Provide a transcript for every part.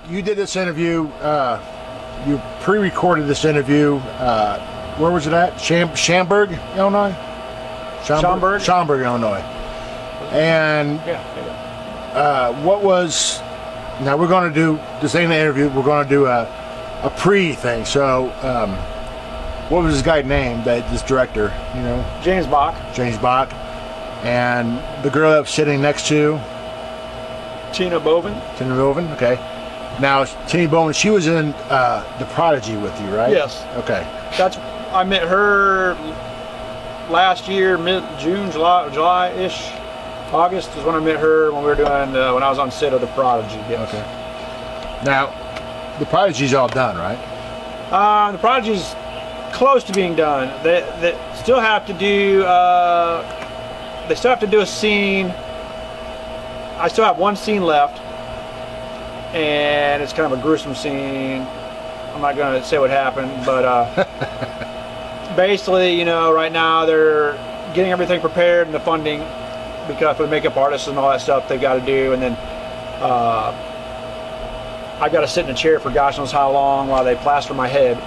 You did this interview, you pre-recorded this interview, where was it at? Schaumburg, Illinois? Schaumburg, Illinois. And what was, now we're going to do, this ain't an interview, we're going to do a pre-thing. So, what was this guy named, this director, you know? James Bach. James Bach. And the girl that was sitting next to? Tina Bovin. Tina Bovin, okay. Now, Tina Bowman, she was in The Prodigy with you, right? Yes. Okay. I met her last year, mid-June, July-ish. August is when I met her when we were doing, when I was on set of The Prodigy. Yes. Okay. Now, The Prodigy's all done, right? The Prodigy's close to being done. They still have to do, a scene. I still have one scene left. And it's kind of a gruesome scene. I'm not going to say what happened, but basically, you know, right now they're getting everything prepared and the funding, because for the makeup artists and all that stuff they got to do, and then I got to sit in a chair for gosh knows how long while they plaster my head.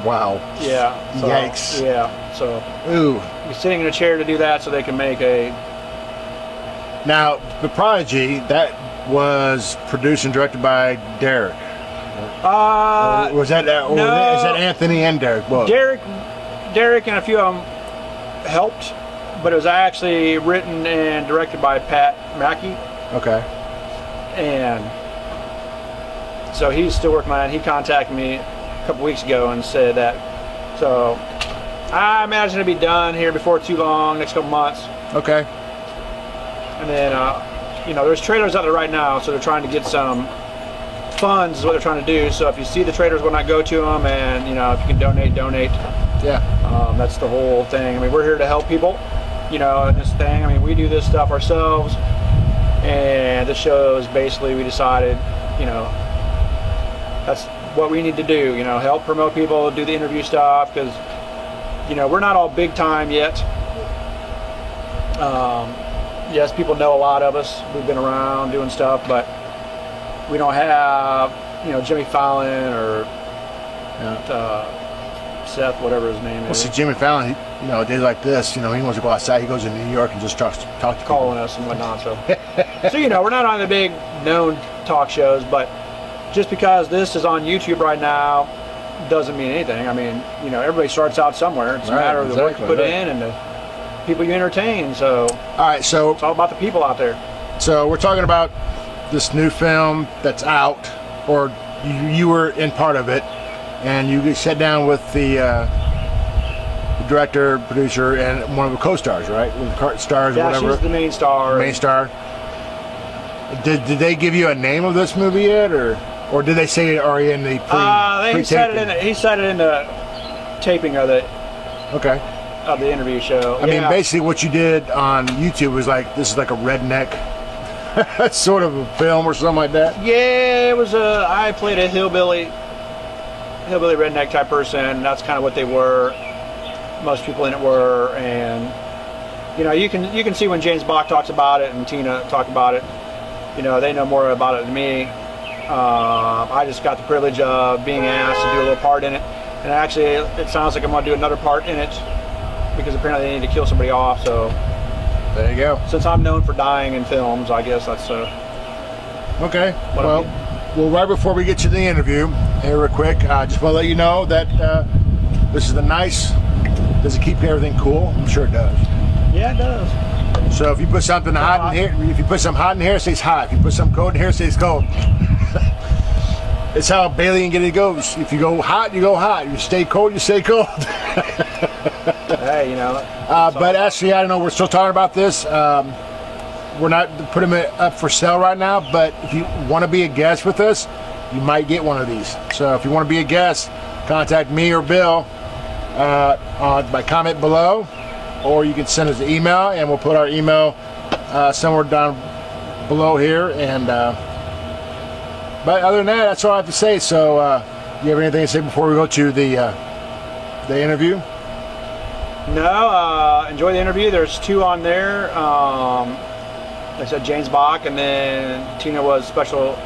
Wow. Yeah. So, yikes. Yeah. So. Ooh. You're sitting in a chair to do that, so they can make a. Now, The Prodigy, that was produced and directed by Derek. Was that no, is that Anthony and Derek both? Derek and a few of them helped, but it was actually written and directed by Pat Mackey. Okay. And so he's still working on it. He contacted me a couple weeks ago and said that. So I imagine it'll be done here before too long, next couple months. Okay. And then you know, there's trailers out there right now, so they're trying to get some funds is what they're trying to do. So if you see the trailers, why not go to them, and you know, if you can donate. Yeah. That's the whole thing. I mean, we're here to help people, you know, in this thing. I mean, we do this stuff ourselves, and this show is basically, we decided, you know, that's what we need to do, you know, help promote people, do the interview stuff, because, you know, we're not all big time yet. Yes, people know a lot of us. We've been around doing stuff, but we don't have, you know, Jimmy Fallon or Seth, whatever his name is. Well, see, Jimmy Fallon, you know, a day like this, you know, he wants to go outside. He goes to New York and just talk to calling us and whatnot. So, so you know, we're not on the big known talk shows, but just because this is on YouTube right now doesn't mean anything. I mean, you know, everybody starts out somewhere. It's a matter of the work you put in and the people you entertain. So all right, so it's all about the people out there. So we're talking about this new film that's out, or you were in part of it, and you sat down with the director, producer, and one of the co-stars, right? With the stars, or whatever. Yeah, she's the main star. Main star. Did they give you a name of this movie yet, or did they say it already in the he said it in the taping of the. Okay. Of the interview show. I mean, basically what you did on YouTube was like, this is like a redneck sort of a film or something like that. Yeah, it was I played a hillbilly redneck type person. That's kind of what they were. Most people in it were, and you know, you can see when James Bach talks about it and Tina talk about it. You know, they know more about it than me. I just got the privilege of being asked to do a little part in it, and actually, it sounds like I'm going to do another part in it, because apparently they need to kill somebody off. So there you go. Since I'm known for dying in films, I guess that's okay. Well, right before we get to the interview, here real quick, I just want to let you know that this is the nice. Does it keep everything cool? I'm sure it does. Yeah, it does. So if you put something hot in here, if you put something hot in here, it stays hot. If you put something cold in here, it stays cold. It's how Bailey and Getty goes. If you go hot, you go hot. You stay cold, you stay cold. Hey, you know. But actually, I don't know. We're still talking about this. We're not putting it up for sale right now. But if you want to be a guest with us, you might get one of these. So if you want to be a guest, contact me or Bill by comment below, or you can send us an email, and we'll put our email somewhere down below here. And but other than that, that's all I have to say. So you have anything to say before we go to the interview? No, enjoy the interview. There's 2 on there. Like I said, James Bach, and then Tina was special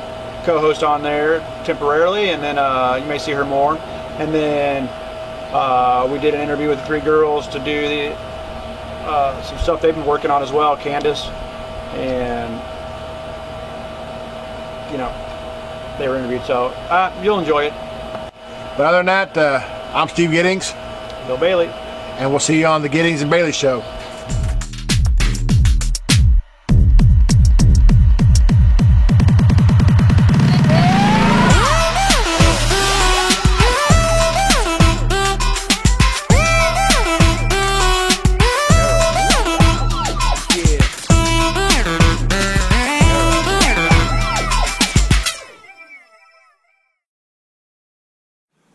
co-host on there temporarily, and then you may see her more. And then we did an interview with 3 girls to do some stuff they've been working on as well, Candace, and you know, they were interviewed, so you'll enjoy it. But other than that, I'm Steve Giddings. Bill Bailey. And we'll see you on the Giddings and Bailey Show.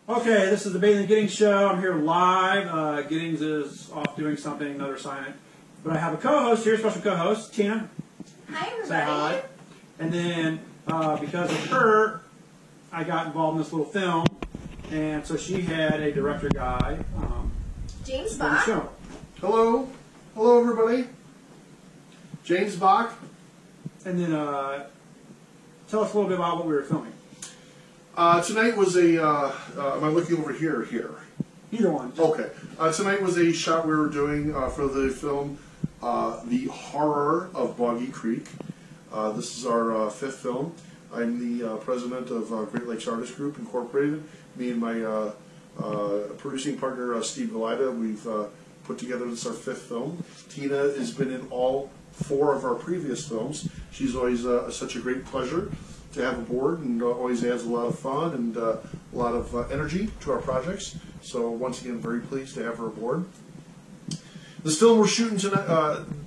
Okay, this is the Bailey and Giddings Show. I'm here live. Giddings is off doing something, another assignment. But I have a co-host here, special co-host, Tina. Hi, everybody. Say hi. And then, because of her, I got involved in this little film. And so she had a director guy. James for the Bach. show. Hello. Hello, everybody. James Bach. And then, tell us a little bit about what we were filming. Tonight was a, am I looking over here or here? Either one. Okay. Tonight was a shot we were doing for the film The Horror of Boggy Creek. This is our 5th film. I'm the president of Great Lakes Artist Group, Incorporated. Me and my producing partner, Steve Galida, we've put together this our 5th film. Tina has been in all 4 of our previous films. She's always such a great pleasure to have aboard, and always adds a lot of fun and a lot of energy to our projects. So once again, very pleased to have her aboard. This film we're shooting tonight,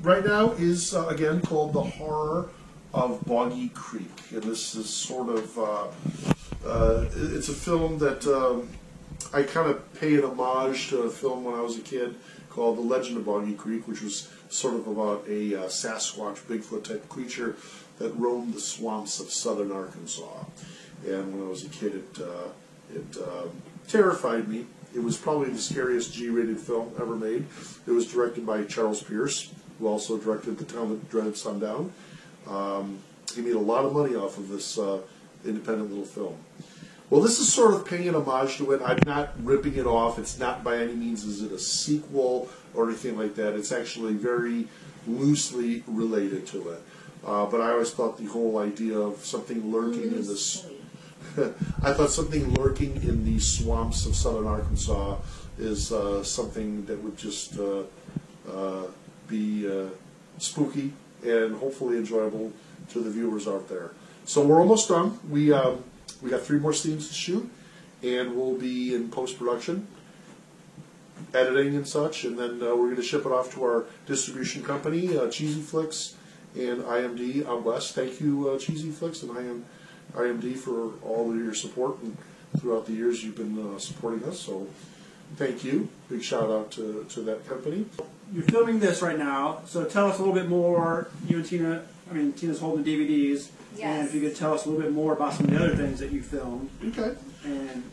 right now is again called The Horror of Boggy Creek, and this is sort of it's a film that I kind of pay an homage to a film when I was a kid called The Legend of Boggy Creek, which was sort of about a Sasquatch, Bigfoot type creature that roamed the swamps of southern Arkansas. And when I was a kid, it terrified me. It was probably the scariest G-rated film ever made. It was directed by Charles Pierce, who also directed The Town That Dreaded Sundown. He made a lot of money off of this independent little film. Well, this is sort of paying an homage to it. I'm not ripping it off. It's not by any means is it a sequel or anything like that. It's actually very loosely related to it. But I always thought the whole idea of something lurking in this, I thought something lurking in the swamps of southern Arkansas is something that would just be spooky and hopefully enjoyable to the viewers out there. So we're almost done. We got 3 more scenes to shoot, and we'll be in post-production, editing and such, and then we're going to ship it off to our distribution company, Cheesy Flicks and IMD out west. Thank you, Cheesy Flicks and IMD, for all of your support, and throughout the years you've been supporting us, so thank you. Big shout out to that company. You're filming this right now, so tell us a little bit more. You and Tina, I mean, Tina's holding DVDs. Yes. And if you could tell us a little bit more about some of the other things that you filmed. Okay. And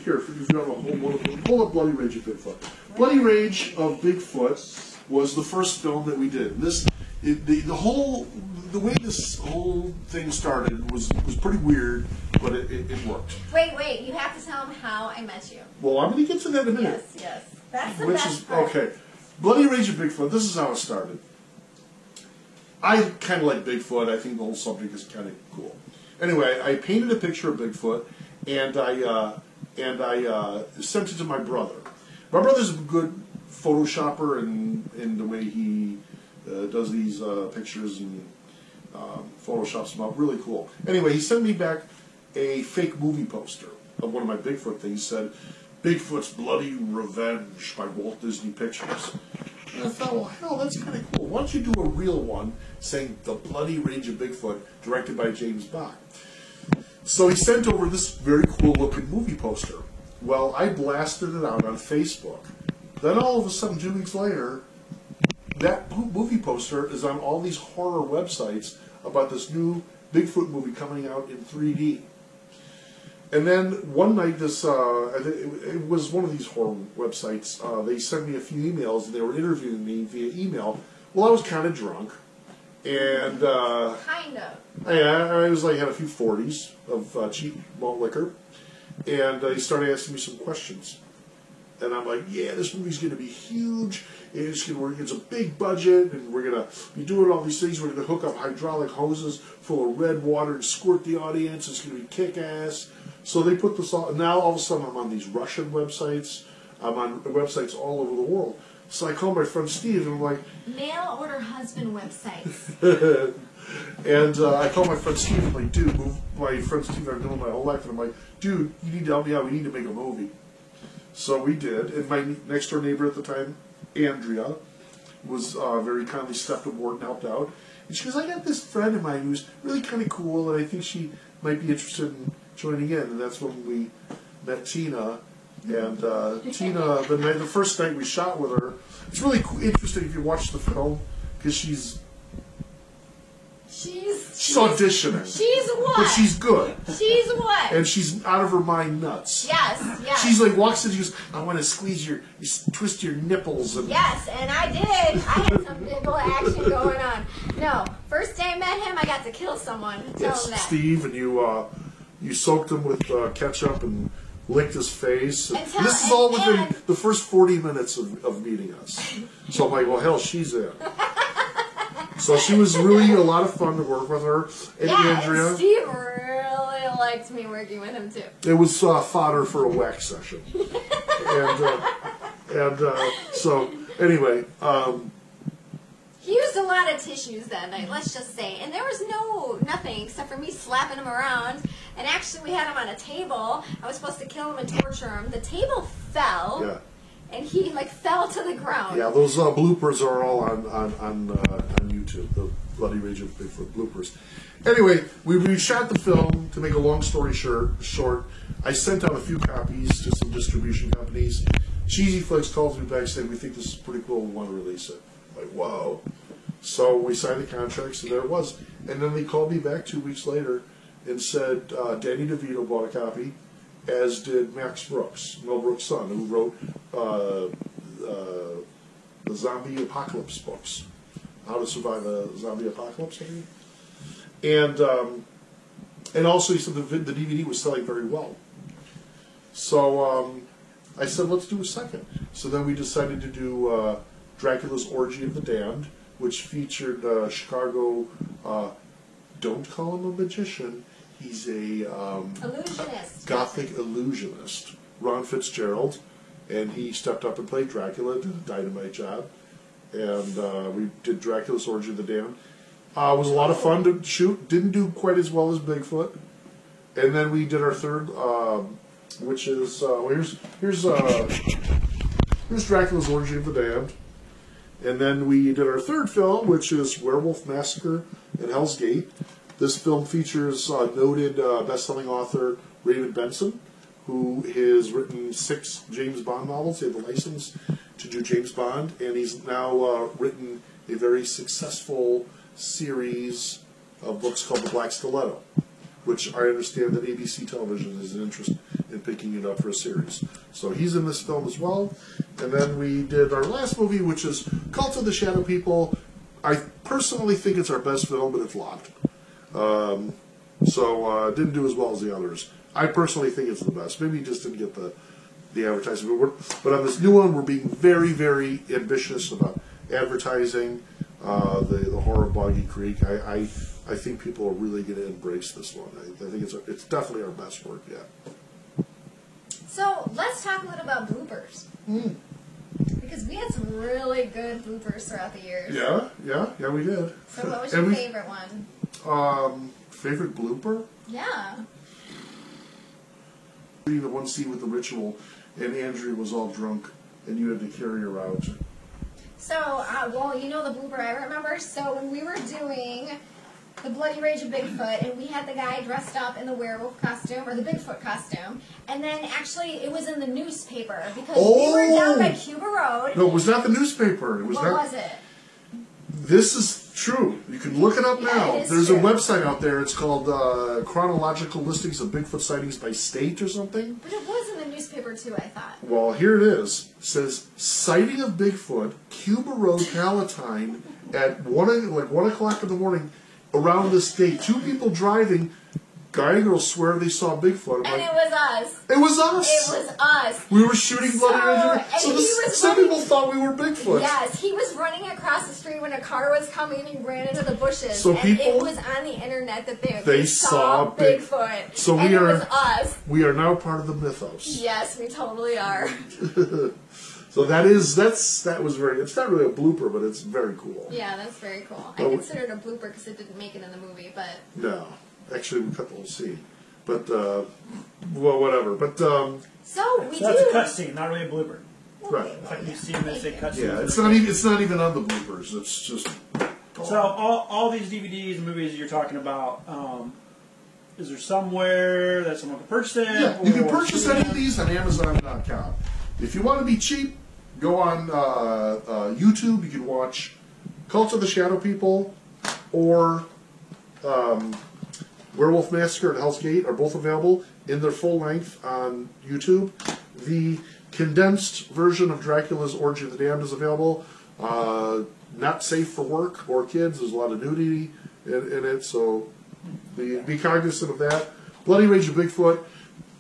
here, if you have a whole one, pull up Bloody Rage of Bigfoot. Bloody Rage of Bigfoot was the first film that we did. The way this whole thing started was pretty weird, but it worked. Wait, you have to tell them how I met you. Well, I'm going to get to that in a minute. Yes. That's the best part. Okay. Bloody Rage of Bigfoot, this is how it started. I kind of like Bigfoot. I think the whole subject is kind of cool. Anyway, I painted a picture of Bigfoot, and I sent it to my brother. My brother's a good Photoshopper in the way he does these pictures and Photoshops them out. Really cool. Anyway, he sent me back a fake movie poster of one of my Bigfoot things. Said, "Bigfoot's Bloody Revenge" by Walt Disney Pictures. And I thought, well, hell, that's kind of cool. Why don't you do a real one saying "The Bloody Rage of Bigfoot," directed by James Bond? So he sent over this very cool-looking movie poster. Well, I blasted it out on Facebook. Then all of a sudden, 2 weeks later, that movie poster is on all these horror websites about this new Bigfoot movie coming out in 3D. And then one night, it was one of these horror websites. They sent me a few emails, and they were interviewing me via email. Well, I was kind of drunk, and Kind of. I was like had a few 40s of cheap malt liquor, and he started asking me some questions. And I'm like, yeah, this movie's going to be huge. It's a big budget, and we're going to be doing all these things. We're going to hook up hydraulic hoses full of red water and squirt the audience. It's going to be kick-ass. So they put this all. Now all of a sudden I'm on these Russian websites. I'm on websites all over the world. So I call my friend Steve, and I'm like, Mail order husband websites. and I call my friend Steve, and I'm like, dude, my friend Steve I've known my whole life, and I'm like, dude, you need to help me out. We need to make a movie. So we did, and my next door neighbor at the time, Andrea, was very kindly stepped aboard and helped out. And she goes, I got this friend of mine who's really kind of cool, and I think she might be interested in joining in. And that's when we met Tina. And Tina, the first night we shot with her, it's really interesting if you watch the film, because she's auditioning. She's what? But she's good. She's what? And she's out of her mind nuts. Yes. She's like, walks in, she goes, I want to twist your nipples. And Yes, and I did. I had some nipple action going on. No, first day I met him, I got to kill someone. Tell him that. Steve, and you soaked him with ketchup and licked his face. And this is all within the first 40 minutes of meeting us. So I'm like, well, hell, she's in. So she was really a lot of fun to work with her. And Andrea. And Steve really liked me working with him too. It was fodder for a wax session. So anyway. He used a lot of tissues that night, let's just say. And there was nothing except for me slapping him around. And actually we had him on a table. I was supposed to kill him and torture him. The table fell. Yeah. And he fell to the ground. Yeah, those bloopers are all on YouTube. The Bloody Rage of Bigfoot bloopers. Anyway, we shot the film. To make a long story short, I sent out a few copies to some distribution companies. Cheesy Flicks calls me back saying, we think this is pretty cool. We want to release it. I'm like, whoa. So we signed the contracts, and there it was. And then they called me back 2 weeks later and said Danny DeVito bought a copy, as did Max Brooks, Mel Brooks' son, who wrote the zombie apocalypse books, How to Survive a Zombie Apocalypse, I think. And also he said the DVD was selling very well. So I said, let's do a second. So then we decided to do Dracula's Orgy of the Damned, which featured Chicago, don't call him a magician, he's a illusionist. Gothic illusionist, Ron Fitzgerald, and he stepped up and played Dracula, did a dynamite job, and we did Dracula's Orgy of the Damned. It was a lot of fun to shoot, didn't do quite as well as Bigfoot, and then we did our third, which is, here's Dracula's Orgy of the Damned, and then we did our third film, which is Werewolf Massacre at Hell's Gate. This film features noted best-selling author Raymond Benson, who has written 6 James Bond novels. He had the license to do James Bond, and he's now written a very successful series of books called The Black Stiletto, which I understand that ABC Television is an interest in picking it up for a series. So he's in this film as well. And then we did our last movie, which is Cult of the Shadow People. I personally think it's our best film, but it flopped. So didn't do as well as the others. I personally think it's the best. Maybe he just didn't get the advertising. But on this new one, we're being very, very ambitious about advertising the horror of Boggy Creek. I think people are really going to embrace this one. I think it's definitely our best work yet. So let's talk a little about bloopers. Because we had some really good bloopers throughout the years. Yeah, we did. So what was your favorite one? Favorite blooper? Yeah. The one scene with the ritual, and Andrea was all drunk, and you had to carry her out. So, well, you know the blooper I remember? So when we were doing the Bloody Rage of Bigfoot, and we had the guy dressed up in the werewolf costume, or the Bigfoot costume, and then actually it was in the newspaper, because we were down by Cuba Road. No, it was not the newspaper. It was What not. was it? This is true. You can look it up now. it is There's true. a website out there. It's called Chronological Listings of Bigfoot Sightings by State or something. But it was in the newspaper too, I thought. Well, here it is. It says, sighting of Bigfoot, Cuba Road, Palatine, at 1 o'clock in the morning, around this date. 2 people driving, guy and girl swear they saw Bigfoot. I'm And like, it was us. it was us! It was us. We were shooting Bloody Rage. and So he was some running- people thought we were Bigfoot. Yes, he was running across the street when a car was coming and he ran into the bushes. So and people- it was on the internet that They saw Bigfoot. So and we it are- was us. We are now part of the mythos. Yes, we totally are. So that was very, it's not really a blooper, but it's very cool. Yeah, that's very cool. I Well, consider it a blooper because it didn't make it in the movie, but No, actually we cut the whole scene. But, well, whatever. But, so we So that's a do. cutscene, not really a blooper. right. It's like you see them and say cutscene. Yeah, it's not even on the bloopers. It's just. So all these DVDs and movies you're talking about, is there somewhere that someone can purchase it? Yeah, you can or purchase see any them? of these on Amazon.com. If you want to be cheap, go on YouTube. You can watch Cult of the Shadow People or Werewolf Massacre at Hell's Gate are both available in their full length on YouTube. The condensed version of Dracula's Orgy of the Damned is available. Not safe for work or kids. There's a lot of nudity in it, so be cognizant of that. Bloody Rage of Bigfoot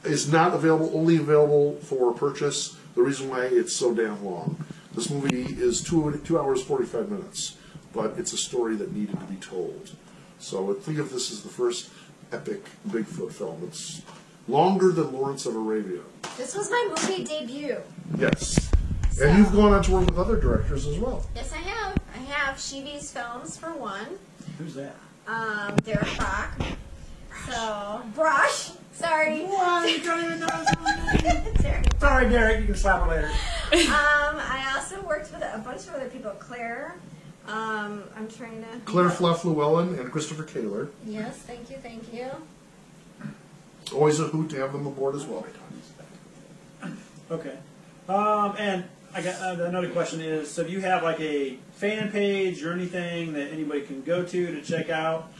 is not available, only available for purchase. The reason why it's so damn long. This movie is 2 hours 45 minutes, but it's a story that needed to be told. So think of this as the first epic Bigfoot film. It's longer than Lawrence of Arabia. This was my movie debut. Yes. So- And you've gone on to work with other directors as well. Yes, I have. I have Sheevy's Films for one. Who's that? Derek Bach. So, Brush. Sorry. What? You don't even know his name? Derek. Sorry, Derek. You can slap her later. I also worked with a bunch of other people. Claire. I'm trying to. Claire Fluff Llewellyn and Christopher Taylor. Yes, thank you, thank you. Always a hoot to have them aboard as well. Okay. And I got another question is, so do you have like a fan page or anything that anybody can go to check out?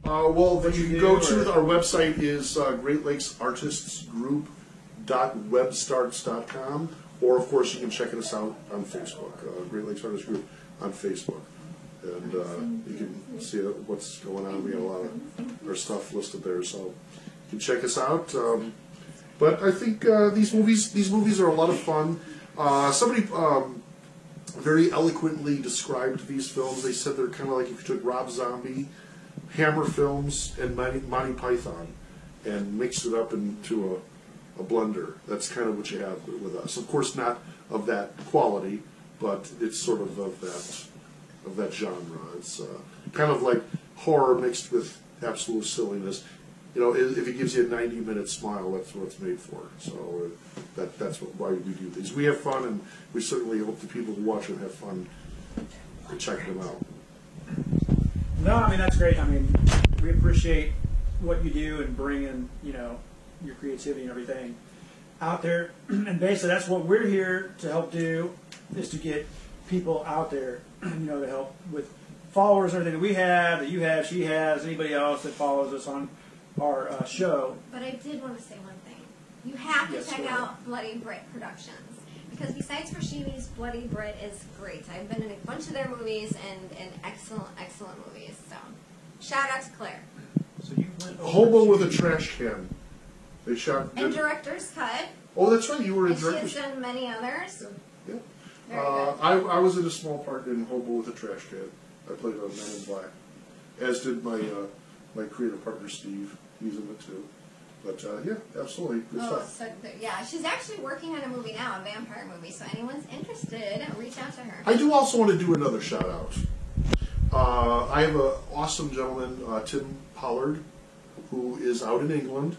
Well, What you you can do, go to or- our website is Great Lakes Artists Group.webstarts.com, or of course you can check us out on Facebook, Great Lakes Artists Group on Facebook, and you can see what's going on. We have a lot of our stuff listed there, so you can check us out. But I think these movies are a lot of fun. Somebody very eloquently described these films. They said they're kind of like if you took Rob Zombie, Hammer Films, and Monty Python and mixed it up into a blender. That's kind of what you have with us. Of course, not of that quality, but it's sort of that genre. It's kind of like horror mixed with absolute silliness. You know, if it gives you a 90-minute smile, that's what it's made for. So that's why we do these. We have fun, and we certainly hope the people who watch it have fun and check them out. No, I mean, that's great. I mean, we appreciate what you do and bringing, your creativity and everything out there. And basically, that's what we're here to help do, is to get people out there, to help with followers and everything that we have, that you have, she has, anybody else that follows us on our show. But I did want to say one thing. You have to Yes, check go ahead. out Bloody Brit Productions. Because besides for Sheevy's, Bloody Brit is great. I've been in a bunch of their movies and excellent, excellent movies. So, shout out to Claire. So you went over Hobo to- with a Trash Can. They shot. And Director's Cut. Oh, that's right. You were in And she has director's. done many others. Yeah. Very good. I was in a small part in Hobo with a Trash Can. I played a Man in Black, as did my creative partner Steve. He's in it too. But yeah, absolutely good Oh, stuff. so good. Yeah, she's actually working on a movie now, a vampire movie. So anyone's interested, reach out to her. I do also want to do another shout out. I have an awesome gentleman, Tim Pollard, who is out in England.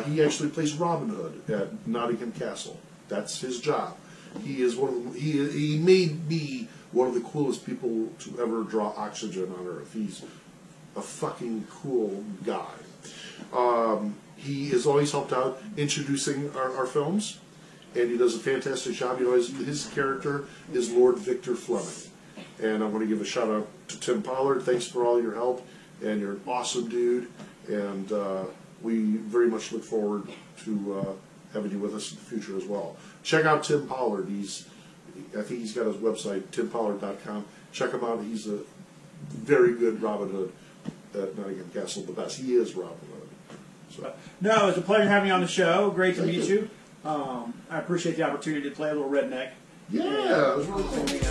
He actually plays Robin Hood at Nottingham Castle. That's his job. He is one of the, he made me one of the coolest people to ever draw oxygen on Earth. He's a fucking cool guy. He has always helped out introducing our films, and he does a fantastic job. You know, his character is Lord Victor Fleming. And I want to give a shout out to Tim Pollard. Thanks for all your help, and you're an awesome dude. And we very much look forward to having you with us in the future as well. Check out Tim Pollard. I think he's got his website, timpollard.com. Check him out. He's a very good Robin Hood at Nottingham Castle. The best. He is Robin Hood. So. No, it's a pleasure having you on the show. Great to meet you. I appreciate the opportunity to play a little redneck. Yeah, it was really cool.